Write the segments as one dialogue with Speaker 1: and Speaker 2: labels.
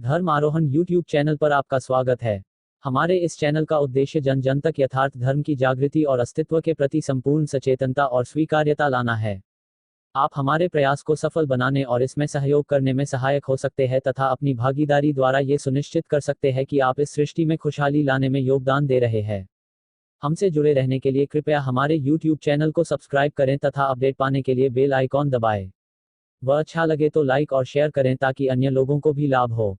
Speaker 1: धर्म आरोहण YouTube channel पर आपका स्वागत है। हमारे इस चैनल का उद्देश्य जन जन तक यथार्थ धर्म की जागृति और अस्तित्व के प्रति संपूर्ण सचेतनता और स्वीकार्यता लाना है। आप हमारे प्रयास को सफल बनाने और इसमें सहयोग करने में सहायक हो सकते हैं तथा अपनी भागीदारी द्वारा ये सुनिश्चित कर सकते हैं कि आप इस सृष्टि में खुशहाली लाने में योगदान दे रहे हैं। हमसे जुड़े रहने के लिए कृपया हमारे यूट्यूब चैनल को सब्सक्राइब करें तथा अपडेट पाने के लिए बेल आइकॉन दबाएं। वह अच्छा लगे तो लाइक और शेयर करें ताकि अन्य लोगों को भी लाभ हो।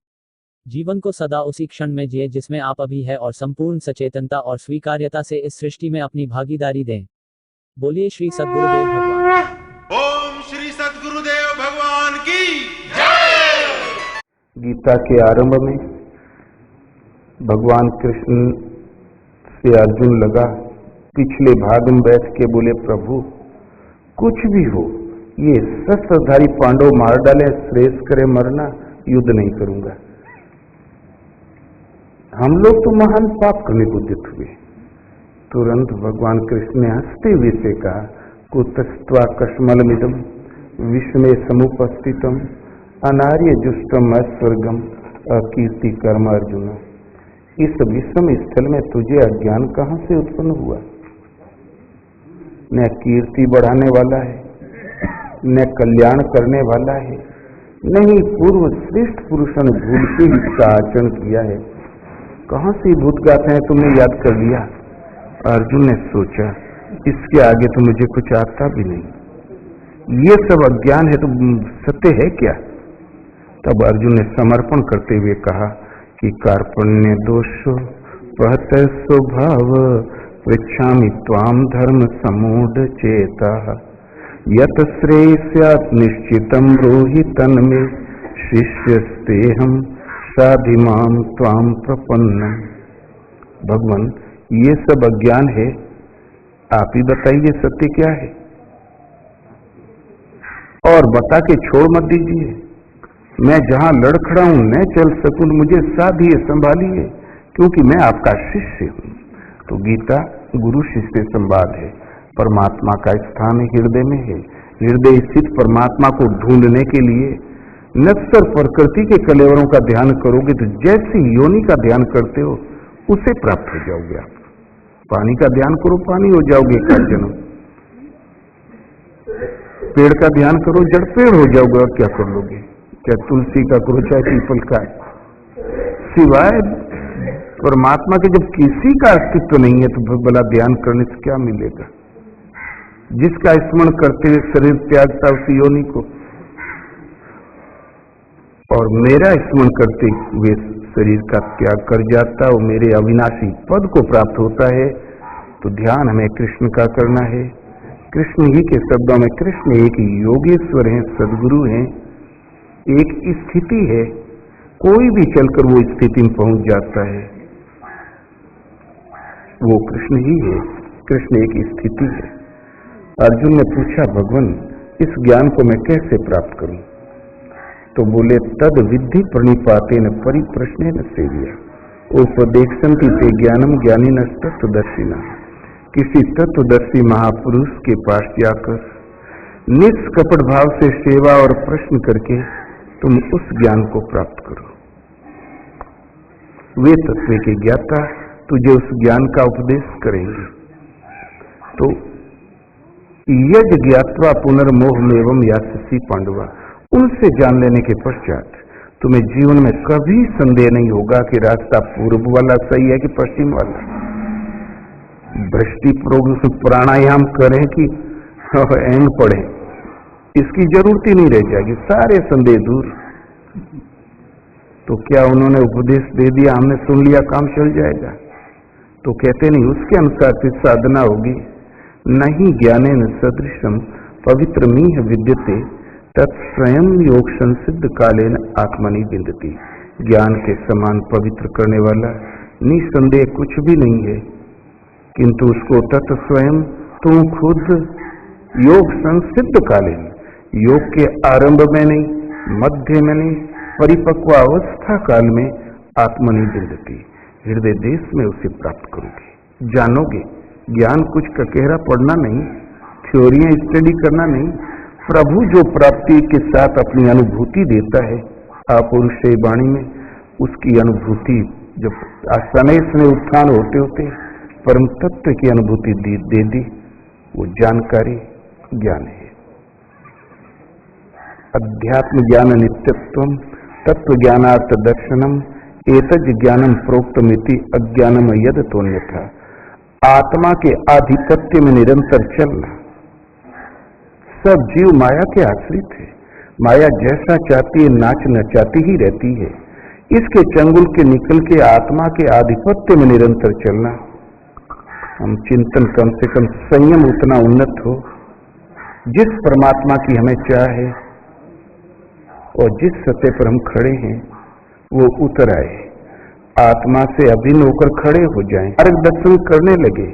Speaker 1: जीवन को सदा उसी क्षण में जिए जिसमें आप अभी है और संपूर्ण सचेतनता और स्वीकार्यता से इस सृष्टि में अपनी भागीदारी दें। बोलिए श्री सद्गुरुदेव भगवान।
Speaker 2: ओम श्री सद्गुरुदेव भगवान की जय।
Speaker 3: गीता के आरंभ में भगवान कृष्ण से अर्जुन लगा, पिछले भाग में बैठ के बोले, प्रभु कुछ भी हो, ये शस्त्रधारी पांडव मार डाले, श्रेष्ठ करे मरना, युद्ध नहीं करूंगा। हम लोग तो महान पाप करने को उद्यत हुए। तुरंत भगवान कृष्ण ने हंसते हुए से कहा, कुतस्त्वा कश्मलमिदम विस्मय समुपस्थितम अनार्य जुष्टम अस्वर्गम अकीर्ति कर्म अर्जुन। इस विषम स्थल में तुझे अज्ञान कहां से उत्पन्न हुआ? न कीर्ति बढ़ाने वाला है, न कल्याण करने वाला है, नहीं पूर्व श्रेष्ठ पुरुषों ने भूल के इसका आचरण किया है। कहां से भूत गाते हैं तुमने याद कर लिया? अर्जुन ने सोचा, इसके आगे तो मुझे कुछ आता भी नहीं, ये सब अज्ञान है तो सत्य है क्या? तब अर्जुन ने समर्पण करते हुए कहा कि कार्पण्य दोषो पहत स्वभाव पृच्छामि त्वाम धर्म समूढ़ चेता यत श्रेयस्यात् निश्चितम ब्रूहि तन्मे शिष्यस्तेहम साधिमाम त्वाम प्रपन्नम। भगवान, ये सब अज्ञान है, आप ही बताइए सत्य क्या है और बता के छोड़ मत दीजिए। मैं जहां लड़ खड़ा हूं न चल सकूं, मुझे साधिए, संभालिए, क्योंकि मैं आपका शिष्य हूं। तो गीता गुरु शिष्य संवाद है। परमात्मा का स्थान हृदय में है। हृदय स्थित परमात्मा को ढूंढने के लिए नक्सर प्रकृति के कलेवरों का ध्यान करोगे तो जैसी योनि का ध्यान करते हो उसे प्राप्त हो जाओगे। आप पानी का ध्यान करो, पानी हो जाओगे का जन्म। पेड़ का ध्यान करो, जड़ पेड़ हो जाओगे। और क्या कर लोगे? चाहे तुलसी का करो, चाहे पीपल का। सिवाय परमात्मा के जब किसी का अस्तित्व नहीं है तो भला ध्यान करने से क्या मिलेगा? जिसका स्मरण करते हुए शरीर त्यागता उस योनि को, और मेरा स्मरण करते हुए शरीर का त्याग कर जाता, वो मेरे अविनाशी पद को प्राप्त होता है। तो ध्यान हमें कृष्ण का करना है। कृष्ण ही के शब्दों में कृष्ण एक योगेश्वर हैं, सदगुरु हैं, एक स्थिति है। कोई भी चलकर वो स्थिति में पहुंच जाता है, वो कृष्ण ही है। कृष्ण एक स्थिति है। अर्जुन ने पूछा, भगवान इस ज्ञान को मैं कैसे प्राप्त करूं? तो बोले, तद विद्धि प्रणिपातेन परिप्रश्नेन सेव्या उपदेक्षन्ति ते ज्ञानम ज्ञानिनः तत्त्वदर्शिनः। किसी तत्वदर्शी महापुरुष के पास जाकर निष्कपट भाव से सेवा और प्रश्न करके तुम उस ज्ञान को प्राप्त करो। वे तत्व के ज्ञाता तुझे उस ज्ञान का उपदेश करेंगे। तो यज्ञ ज्ञात्वा पुनर्मोहमेवं यास्यसि पांडवा, उनसे जान लेने के पश्चात तुम्हें जीवन में कभी संदेह नहीं होगा कि रास्ता पूर्व वाला सही है कि पश्चिम वाला। भ्रष्टि प्राणायाम करें कि एंग पढ़े, इसकी जरूरत ही नहीं रह जाएगी, सारे संदेह दूर। तो क्या उन्होंने उपदेश दे दिया, हमने सुन लिया, काम चल जाएगा? तो कहते नहीं, उसके अनुसार फिर साधना होगी। नहीं ज्ञानेन सदृशम पवित्र मीह विद्यते तत्स्वयं योग संसिद्ध कालेन आत्मनि विन्दति। ज्ञान के समान पवित्र करने वाला निसंदेह कुछ भी नहीं है, किंतु उसको तत्स्वयं तुम खुद योग संसिद्ध कालेन, योग के आरंभ में नहीं, मध्य में नहीं, परिपक्व अवस्था काल में आत्मनि विन्दति, हृदय देश में उसे प्राप्त करोगे, जानोगे। ज्ञान कुछ ककेरा पढ़ना नहीं, थ्योरियां स्टडी करना नहीं, प्रभु जो प्राप्ति के साथ अपनी अनुभूति देता है, आप उनसे वाणी में उसकी अनुभूति जब शनै शनै उत्थान होते होते परम तत्व की अनुभूति दे दी, वो जानकारी ज्ञान है। अध्यात्म ज्ञान नित्यत्वम तत्व ज्ञानार्थ दर्शनम एतज ज्ञानम प्रोक्तमिति अज्ञानम यद तोन्यथा। आत्मा के आधिपत्य में निरंतर चलना। सब जीव माया के आश्रित है। माया जैसा चाहती है नाच नचाती ही रहती है। इसके चंगुल के निकल के आत्मा के आधिपत्य में निरंतर चलना। हम चिंतन कम से कम संयम उतना उन्नत हो, जिस परमात्मा की हमें चाह है और जिस सत्य पर हम खड़े हैं वो उतर आए, आत्मा से अभिन्न होकर खड़े हो जाएं, मार्गदर्शन करने लगे।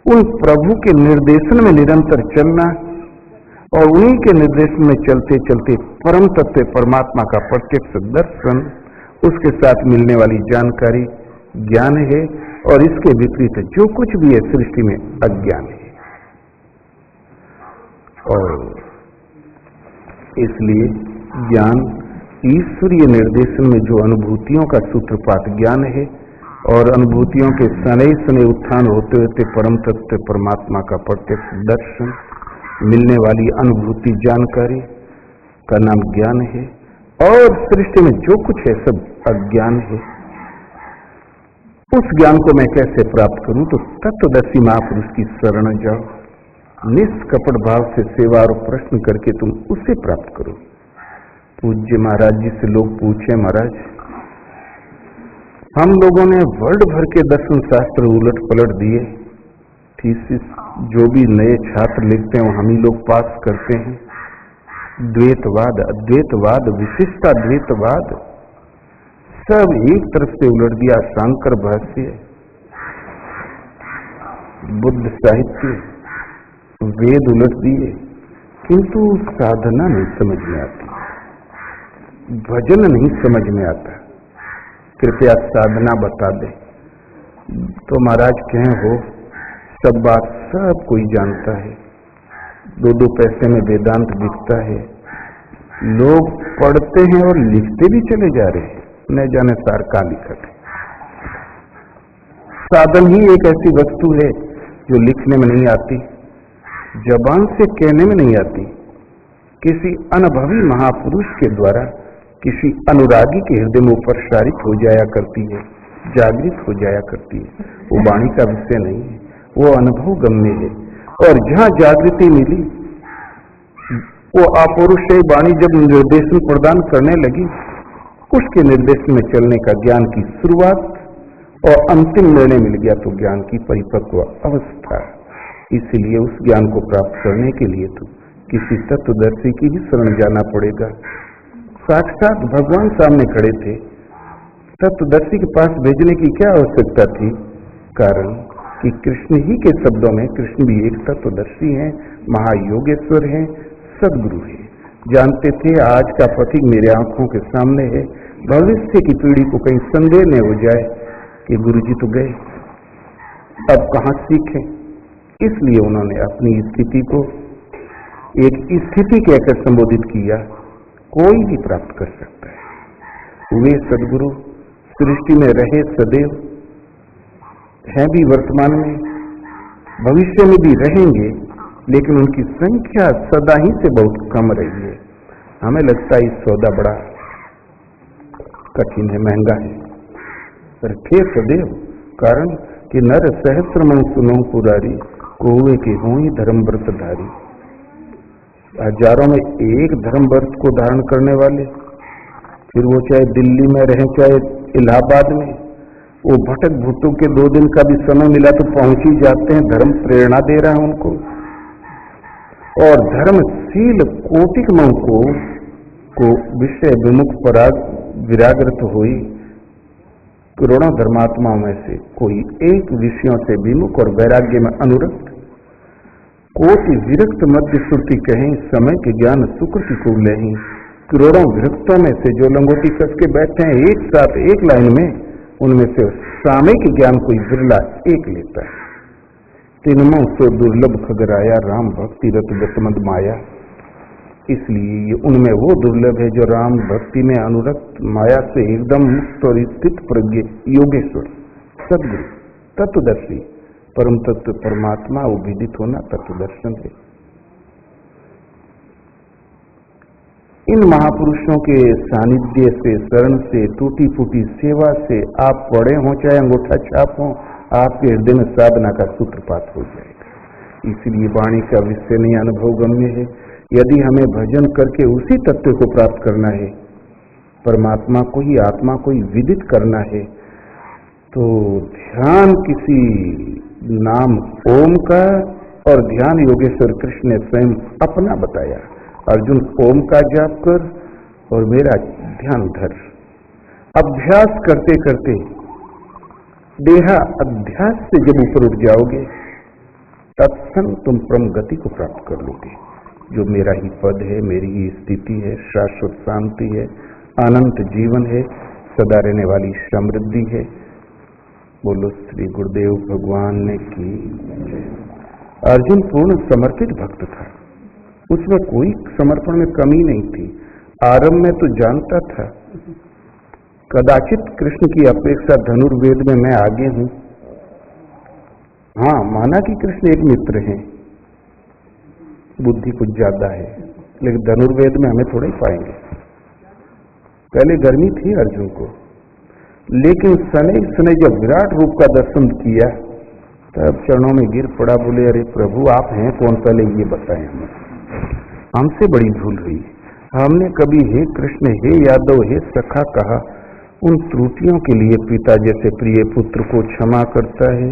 Speaker 3: उन प्रभु के निर्देशन में निरंतर चलना और उन्हीं के निर्देशन में चलते चलते परम तत्व परमात्मा का प्रत्यक्ष दर्शन, उसके साथ मिलने वाली जानकारी ज्ञान है। और इसके विपरीत जो कुछ भी है सृष्टि में अज्ञान है। और इसलिए ज्ञान ईश्वरीय निर्देशन में जो अनुभूतियों का सूत्रपात ज्ञान है और अनुभूतियों के शनै शनै उत्थान होते होते परम तत्व परमात्मा का प्रत्यक्ष दर्शन, मिलने वाली अनुभूति जानकारी का नाम ज्ञान है। और सृष्टि में जो कुछ है सब अज्ञान है। उस ज्ञान को मैं कैसे प्राप्त करूं? तो तत्वदर्शी महापुरुष की शरण जाओ। निष्कपट भाव से सेवा और प्रश्न करके तुम उसे प्राप्त करो। पूज्य महाराज जी से लोग पूछे, महाराज हम लोगों ने वर्ल्ड भर के दर्शन शास्त्र उलट पलट दिए, थीसिस जो भी नए छात्र लिखते हैं वो हम ही लोग पास करते हैं। द्वैतवाद, अद्वैतवाद, विशिष्टाद्वैतवाद सब एक तरफ से उलट दिया। शांकर भाष्य, बुद्ध साहित्य, वेद उलट दिए, किंतु साधना नहीं समझ में आती, भजन नहीं समझ में आता। कृपया साधना बता दे। तो महाराज कहें हो सब बात सब कोई जानता है, 2-2 पैसे में वेदांत बिकता है, लोग पढ़ते हैं और लिखते भी चले जा रहे हैं, न जाने सार का लिखा है। साधन ही एक ऐसी वस्तु है जो लिखने में नहीं आती, जबान से कहने में नहीं आती, किसी अनुभवी महापुरुष के द्वारा किसी अनुरागी के हृदय में प्रसारित हो जाया करती है, जागृत हो जाया करती है। वो वाणी का विषय नहीं है, वो अनुभव गम्य है। और जहां जागृति मिली, वो अपौरुष वाणी जब निर्देशन प्रदान करने लगी, उसके निर्देशन में चलने का ज्ञान की शुरुआत और अंतिम निर्णय मिल गया तो ज्ञान की परिपक्व अवस्था। इसलिए उस ज्ञान को प्राप्त करने के लिए तो किसी तत्वदर्शी की भी शरण जाना पड़ेगा। साक्षात भगवान सामने खड़े थे, तत्वदर्शी के पास भेजने की क्या आवश्यकता थी? कारण कि कृष्ण ही के शब्दों में कृष्ण भी एक तत्वदर्शी हैं, महायोगेश्वर हैं, सदगुरु हैं। जानते थे आज का पथिक मेरे आंखों के सामने है, भविष्य की पीढ़ी को कहीं संदेह न हो जाए कि गुरुजी तो गए, अब कहां सीखें। इसलिए उन्होंने अपनी स्थिति को एक स्थिति कहकर संबोधित किया। कोई भी प्राप्त कर सकता है। वे सदगुरु सृष्टि में रहे सदैव, हैं भी वर्तमान में, भविष्य में भी रहेंगे, लेकिन उनकी संख्या सदा ही से बहुत कम रही है। हमें लगता है इस सौदा बड़ा कठिन है, महंगा है, पर थे सदैव। कारण कि नर सहस्रमण सुनो पुरारी, कोवे के हों ही धर्म व्रत धारी। हजारों में एक धर्म व्रत को धारण करने वाले, फिर वो चाहे दिल्ली में रहे चाहे इलाहाबाद में, वो भटक भुट्टों के 2 दिन का भी समय मिला तो पहुंच ही जाते हैं। धर्म प्रेरणा दे रहा है उनको। और धर्मशील कोटिक मन को विषय विमुख पराग विराग्रत हुई। करोड़ों धर्मात्माओं में से कोई एक विषयों से विमुख और वैराग्य में अनुरक्त, कोटि विरक्त मध्य श्रुति कहें, समय के ज्ञान सुकृति को लें। करोड़ों विरक्तों में से जो लंगोटी कस के बैठे हैं एक साथ एक लाइन में, उनमें से सामयिक ज्ञान कोई बिरला एक लेता है। तिनमों सो दुर्लभ खगराया, राम भक्ति रत गतमद माया। इसलिए ये उनमें वो दुर्लभ है जो राम भक्ति में अनुरक्त, माया से एकदम मुक्त और स्थित प्रज्ञ योगेश्वर, सदगुरु, तत्वदर्शी, परम तत्व परमात्मा विदित होना तत्वदर्शन है। इन महापुरुषों के सानिध्य से, शरण से, टूटी फूटी सेवा से आप पढ़े हो चाहे अंगूठा छाप हो, आपके हृदय में साधना का सूत्रपात हो जाएगा। इसलिए वाणी का विषय नहीं अनुभव गम्य है। यदि हमें भजन करके उसी तत्व को प्राप्त करना है, परमात्मा को ही, आत्मा को ही विदित करना है, तो ध्यान किसी नाम ओम का, और ध्यान योगेश्वर कृष्ण ने स्वयं अपना बताया। अर्जुन ओम का जाप कर और मेरा ध्यान धर। अभ्यास करते करते देहा अध्यास से जब ऊपर उठ जाओगे, तत्क्षण तुम परम गति को प्राप्त कर लोगे, जो मेरा ही पद है, मेरी ही स्थिति है, शाश्वत शांति है, अनंत जीवन है, सदा रहने वाली समृद्धि है। बोलो श्री गुरुदेव भगवान ने की। अर्जुन पूर्ण समर्पित भक्त था, उसमें कोई समर्पण में कमी नहीं थी। आरंभ में तो जानता था कदाचित कृष्ण की अपेक्षा धनुर्वेद में मैं आगे हूं। हाँ, माना कि कृष्ण एक मित्र हैं, बुद्धि कुछ ज्यादा है, लेकिन धनुर्वेद में हमें थोड़ा ही पाएंगे। पहले गर्मी थी अर्जुन को, लेकिन शनै जब विराट रूप का दर्शन किया तब चरणों में गिर पड़ा, बोले अरे प्रभु आप हैं कौन, पहले ये बताएं हमें। हमसे बड़ी भूल हुई, हमने कभी हे कृष्ण, हे यादव, हे सखा कहा। उन त्रुटियों के लिए पिता जैसे प्रिय पुत्र को क्षमा करता है,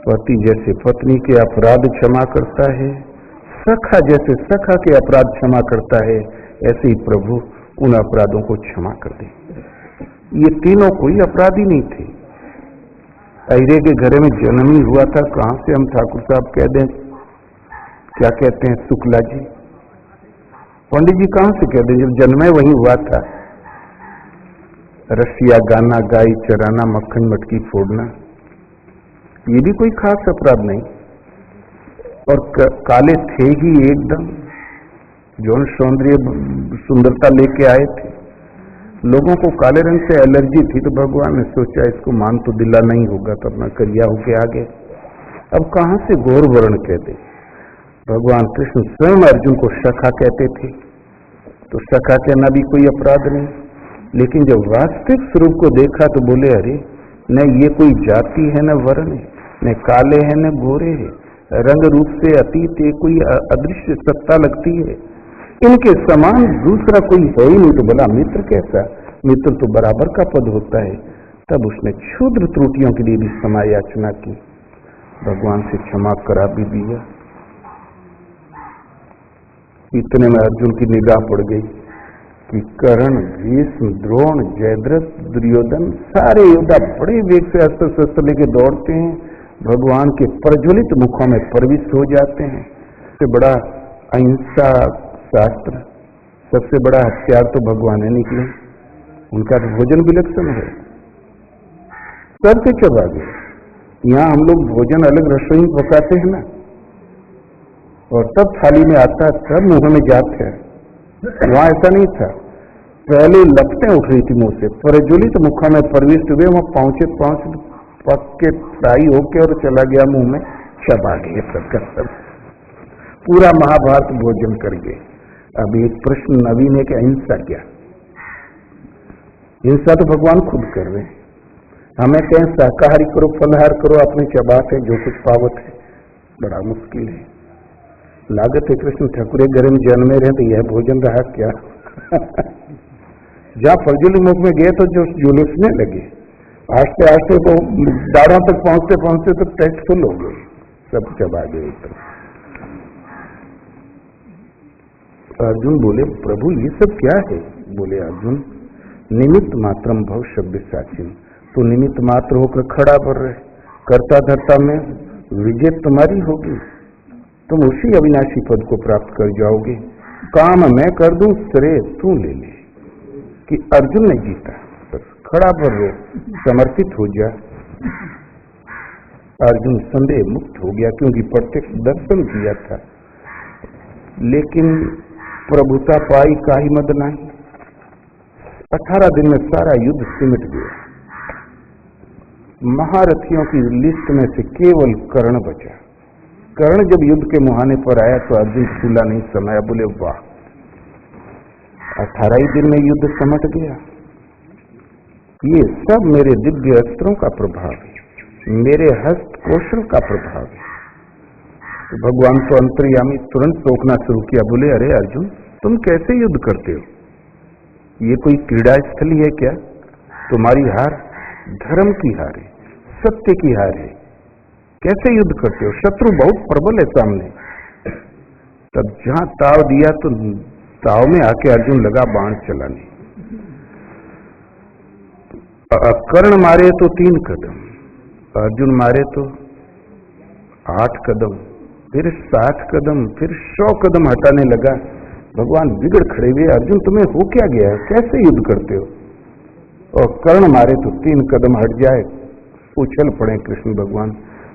Speaker 3: पति जैसे पत्नी के अपराध क्षमा करता है, सखा जैसे सखा के अपराध क्षमा करता है, ऐसे ही प्रभु उन अपराधों को क्षमा कर दे। ये तीनों कोई अपराधी नहीं थे। अहिरे के घरे में जन्म ही हुआ था, कहां से हम ठाकुर साहब कह दें, क्या कहते हैं शुक्ला जी, पंडित जी कहां से कह दें, जब जन्म वहीं हुआ था। रसिया गाना, गाय चराना, मक्खन मटकी फोड़ना, ये भी कोई खास अपराध नहीं। और काले थे ही एकदम, जौन सौंदर्य सुंदरता लेके आए थे। लोगों को काले रंग से एलर्जी थी, तो भगवान ने सोचा इसको मान तो दिला नहीं होगा, तो अपना करिया होके आ गए। अब कहां से गौर वर्ण कहते। भगवान कृष्ण स्वयं अर्जुन को सखा कहते थे, तो सखा कहना भी कोई अपराध नहीं। लेकिन जब वास्तविक स्वरूप को देखा तो बोले अरे न ये कोई जाति है, न वर्ण है, न काले है न गोरे है, रंग रूप से अतीत है, कोई अदृश्य सत्ता लगती है, इनके समान दूसरा कोई है ही नहीं। तो बोला मित्र कैसा, मित्र तो बराबर का पद होता है। तब उसने क्षुद्र त्रुटियों के लिए भी क्षमा याचना की, भगवान से क्षमा करा भी दिया। इतने में अर्जुन की निगाह पड़ गई कि कर्ण, भीष्म, द्रोण, जयद्रथ, दुर्योधन सारे योद्धा बड़े वेग से अस्त्र शस्त्र लेके दौड़ते हैं, भगवान के प्रज्वलित मुखों में प्रविष्ट हो जाते हैं। सबसे बड़ा अहिंसा शास्त्र, सबसे बड़ा हथियार तो भगवान है निकले, उनका भोजन विलक्षण है, सबसे चबा गए। यहाँ हम लोग भोजन अलग रसोई में पकाते हैं ना, और तब थाली में आता है, तब मुंह में जाते हैं। वहां ऐसा नहीं था, पहले लपटें उठ रही थी मुंह से, प्रज्वलित मुखों में प्रविष्ट हुए, वहां पहुंचे पक के फ्राई होके और चला गया मुंह में, चबा गए सब। पूरा महाभारत भोजन कर गए। अब एक प्रश्न नवीन है कि अहिंसा क्या? हिंसा तो भगवान खुद कर रहे हैं, हमें कहें शाकाहारी करो, फलहार करो, अपने चबाते जो कुछ पावत है, बड़ा मुश्किल है। लागत है कृष्ण ठाकुर घर में जन्मे रहे तो यह भोजन रहा क्या? जहाँ फर्जुल मुख में गए तो जो जुलूसने लगे, आस्ते आस्ते तो दाढ़ों तक पहुंचते पहुंचते तो पेट फुल हो गए, सब चबा गए। अर्जुन बोले प्रभु ये सब क्या है? बोले अर्जुन निमित्त मात्रम भव शब्द साचिन, तो निमित्त मात्र होकर खड़ा कर रहे, करता धरता में विजय तुम्हारी होगी, तुम उसी अविनाशी पद को प्राप्त कर जाओगे। काम मैं कर दूं, श्रेय तू ले ले। कि अर्जुन ने जीता, बस खड़ा पर रो, समर्पित हो जा। अर्जुन संदेह मुक्त हो गया, क्योंकि प्रत्यक्ष दर्शन किया था। लेकिन प्रभुता पाई काई मद नहीं। 18 दिन में सारा युद्ध सिमट गया। महारथियों की लिस्ट में से केवल कर्ण बचा। कर्ण जब युद्ध के मुहाने पर आया तो अर्जुन फूला नहीं समाया, बोले वाह, 18 ही दिन में युद्ध समट गया। ये सब मेरे दिव्य अस्त्रों का प्रभाव है, मेरे हस्त कौशल का प्रभाव है। तो भगवान तो अंतर्यामी तुरंत टोकना शुरू किया, बोले अरे अर्जुन, तुम कैसे युद्ध करते हो? ये कोई क्रीड़ा स्थली है क्या? तुम्हारी हार धर्म की हार है, सत्य की हार है। कैसे युद्ध करते हो? शत्रु बहुत प्रबल है सामने। तब जहां ताव दिया तो ताव में आके अर्जुन लगा बाण चलाने। कर्ण मारे तो 3 कदम, अर्जुन मारे तो 8 कदम, फिर 60 कदम, फिर 100 कदम हटाने लगा। भगवान बिगड़ खड़े हुए, अर्जुन तुम्हें हो क्या गया है, कैसे युद्ध करते हो? और कर्ण मारे तो 3 कदम हट जाए, उछल पड़े कृष्ण भगवान।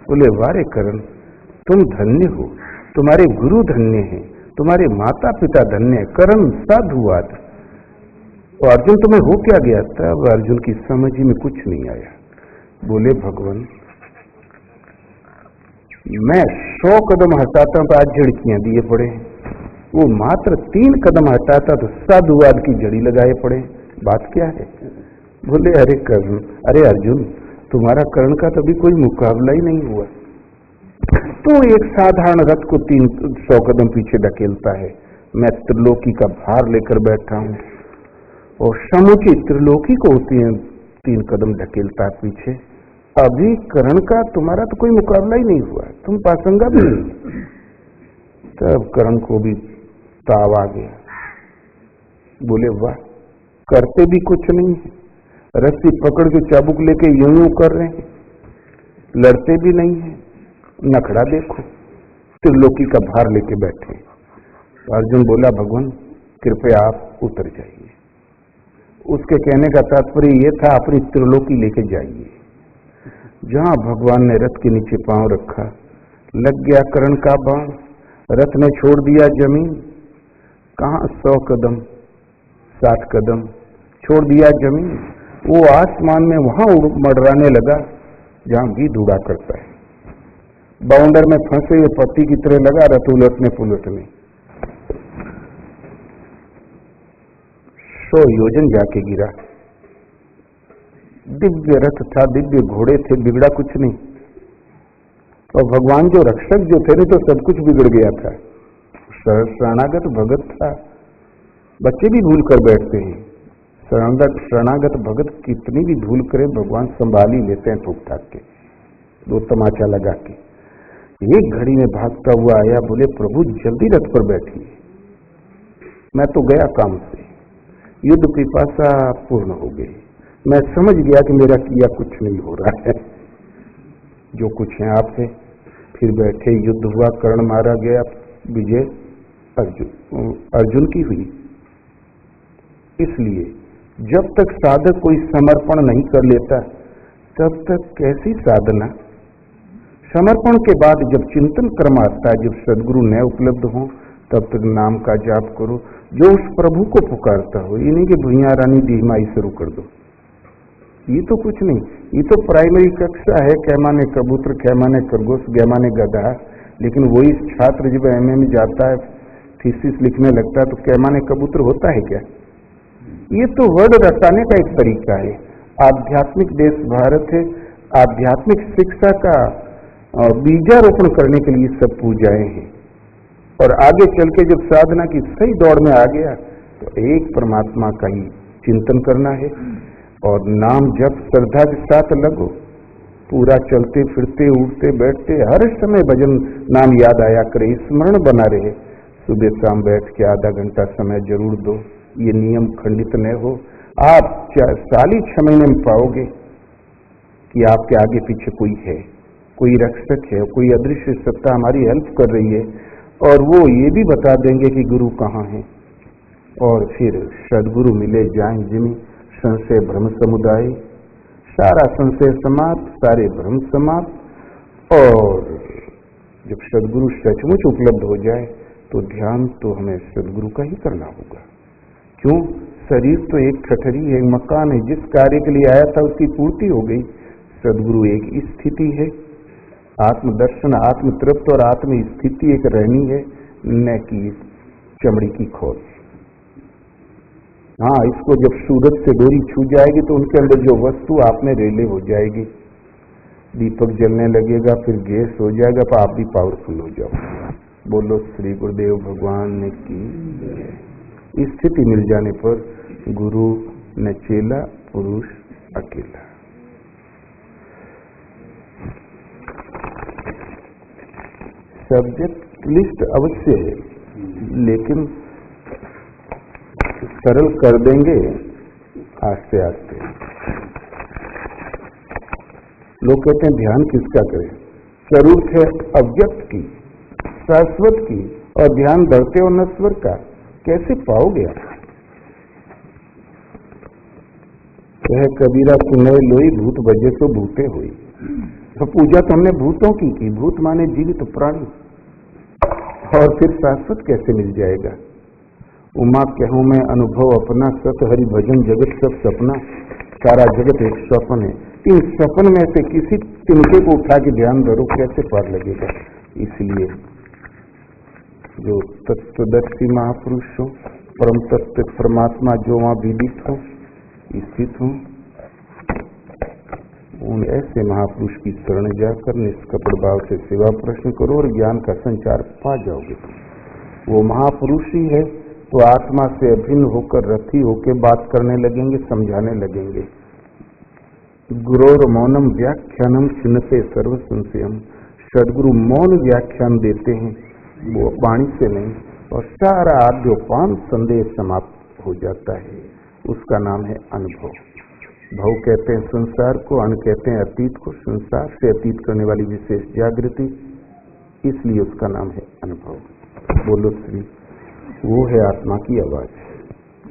Speaker 3: बोले वारे कर्ण, तुम धन्य हो, तुम्हारे गुरु धन्य हैं, तुम्हारे माता पिता धन्य है, कर्ण साधुवाद। तो अर्जुन तुम्हें हो क्या गया? तब अर्जुन की समझ में कुछ नहीं आया। बोले भगवान, मैं 100 कदम हटाता हूं तो आज झड़कियां दिए पड़े, वो मात्र 3 कदम हटाता तो साधुवाद की जड़ी लगाए पड़े। बात क्या है? बोले अरे कर्ण, अरे अर्जुन, तुम्हारा कर्ण का तो अभी कोई मुकाबला ही नहीं हुआ। तो एक साधारण रथ को 300 कदम पीछे ढकेलता है, मैं त्रिलोकी का भार लेकर बैठा हूं और समूची त्रिलोकी को 3 कदम ढकेलता है पीछे। अभी कर्ण का तुम्हारा तो कोई मुकाबला ही नहीं हुआ, तुम पासंगा भी नहीं। तब कर्ण को भी ताव आ गया। बोले वाह, करते भी कुछ नहीं है, रस्सी पकड़ के चाबुक लेके यूं यूं कर रहे हैं, लड़ते भी नहीं है, नखड़ा देखो, त्रिलोकी का भार लेके बैठे। अर्जुन बोला भगवान कृपया आप उतर जाइए। उसके कहने का तात्पर्य यह था अपनी त्रिलोकी लेके जाइए। जहां भगवान ने रथ के नीचे पांव रखा, लग गया कर्ण का बाण, रथ ने छोड़ दिया जमीन। कहां 100 कदम 60 कदम छोड़ दिया जमीन, वो आसमान में वहां मडराने लगा जहां गीध उड़ा करता है। बाउंडर में फंसे हुए पत्ती की तरह लगा रथ उलटने पुलटने। 100 योजन जाके गिरा। दिव्य रथ था, दिव्य घोड़े थे, बिगड़ा कुछ नहीं। और भगवान जो रक्षक जो थे नहीं तो सब कुछ बिगड़ गया था। शरणागत भगत था, बच्चे भी भूल कर बैठते हैं। शरणागत भगत कितनी भी भूल करे भगवान संभाल ही लेते हैं ठोक ठाक के, 2 तमाचा लगा के। एक घड़ी में भागता हुआ आया, बोले प्रभु जल्दी रथ पर बैठिए, मैं तो गया काम से, युद्ध पिपासा पूर्ण हो गई, मैं समझ गया कि मेरा किया कुछ नहीं हो रहा है, जो कुछ है आप है। फिर बैठे, युद्ध हुआ, कर्ण मारा गया, विजय अर्जुन की हुई। इसलिए जब तक साधक कोई समर्पण नहीं कर लेता तब तक कैसी साधना। समर्पण के बाद जब चिंतन कर्म आता है, जब सदगुरु न उपलब्ध हो, तब तक नाम का जाप करो जो उस प्रभु को पुकारता हो। ये नहीं कि भुइया रानी दीमाई शुरू कर दो, ये तो कुछ नहीं। ये तो प्राइमरी कक्षा है, कैमाने कबूतर, कैमाने खरगोश, गैमाने गधा। लेकिन वही छात्र जब एमए में जाता है, थीसिस लिखने लगता है, तो कैमाने कबूतर होता है क्या? ये तो वर्ड रटाने का एक तरीका है। आध्यात्मिक देश भारत है, आध्यात्मिक शिक्षा का बीजारोपण करने के लिए सब पूजाएं हैं। और आगे चल के जब साधना की सही दौड़ में आ गया तो एक परमात्मा का ही चिंतन करना है और नाम जप श्रद्धा के साथ लगो। पूरा चलते फिरते उठते बैठते हर समय भजन नाम याद आया करे, स्मरण बना रहे। सुबह शाम बैठ के आधा घंटा समय जरूर दो, ये नियम खंडित न हो। आप 4 महीने में पाओगे कि आपके आगे पीछे कोई है, कोई रक्षक है, कोई अदृश्य सत्ता हमारी हेल्प कर रही है, और वो ये भी बता देंगे कि गुरु कहाँ है। और फिर सदगुरु मिले जाएं जिमी संशय भ्रम समुदाय, सारा संशय समाप्त, सारे भ्रम समाप्त। और जब सदगुरु सचमुच उपलब्ध हो जाए तो ध्यान तो हमें सदगुरु का ही करना होगा। क्यों? शरीर तो एक ठठरी है, एक मकान है, जिस कार्य के लिए आया था उसकी पूर्ति हो गई। सदगुरु एक स्थिति है, आत्मदर्शन, आत्मतृप्त और आत्म स्थिति एक रहनी है, न कि चमड़ी की खोज। हाँ, इसको जब सूरज से डोरी छू जाएगी तो उनके अंदर जो वस्तु आप में रेले हो जाएगी, दीपक जलने लगेगा, फिर गैस हो जाएगा, तो आप भी पावरफुल हो जाओ। बोलो श्री गुरुदेव भगवान की। स्थिति मिल जाने पर गुरु न चेला, पुरुष अकेला। सब्जेक्ट लिस्ट अवश्य है, लेकिन सरल कर देंगे आस्ते आस्ते। लोग कहते हैं ध्यान किसका करें? जरूरत है अव्यक्त की, शाश्वत की, और ध्यान धरते और नश्वर का कैसे पाओगे आप? कह कबीरा सुनय लोई, भूत बजे तो भूते हुई। तो पूजा तो हमने भूतों की, भूत माने जीवित प्राणी, और फिर शाश्वत कैसे मिल जाएगा? उमा कहूं मैं अनुभव अपना, सत हरि भजन जगत सब सपना। सारा जगत एक स्वप्न है, इन स्वप्न में से किसी तिनके को उठा के ध्यान धरो, कैसे पार लगेगा? इसलिए जो तत्वदर्शी महापुरुष हो, परम तत्व परमात्मा जो वहां विदित हो, स्थित हो, उन ऐसे महापुरुष की शरण जाकर निष्कपट भाव से सेवा प्रश्न करो और ज्ञान का संचार पा जाओगे। वो महापुरुष ही है तो आत्मा से अभिन्न होकर रथी होकर बात करने लगेंगे, समझाने लगेंगे। गुरोर मौनम व्याख्यानम छिन्नते सर्व संशयम। सदगुरु मौन व्याख्यान देते हैं, वो वाणी से नहीं, और सारा आद्योपान संदेश समाप्त हो जाता है। उसका नाम है अनुभव। भव कहते हैं संसार को, अन कहते हैं अतीत को, संसार से अतीत करने वाली विशेष जागृति, इसलिए उसका नाम है अनुभव। बोलो श्री, वो है आत्मा की आवाज।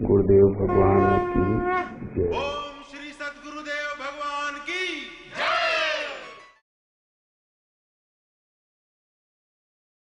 Speaker 3: गुरुदेव भगवान की जय।